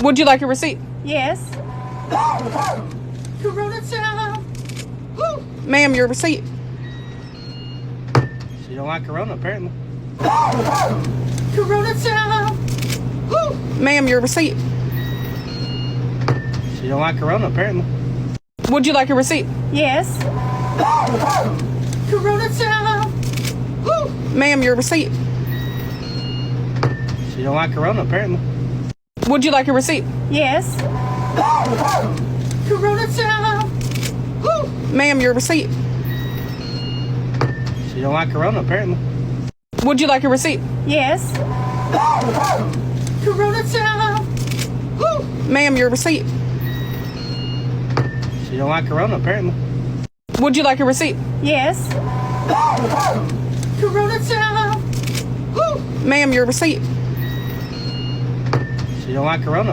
Would you like a receipt? Yes. Corona time. Ma'am, your receipt. She don't like Corona, apparently. Corona time. Ma'am, your receipt. She don't like Corona, apparently. Would you like a receipt? Yes. Corona time. Ma'am, your receipt. She don't like Corona, apparently. Would you like a receipt? Yes. Corona time. Ma'am, your receipt. She don't like Corona, apparently. Would you like a receipt? Yes. Corona time. Ma'am, your receipt. She don't like Corona, apparently. Would you like a receipt? Yes. Corona time. Ma'am, your receipt. She don't like Corona.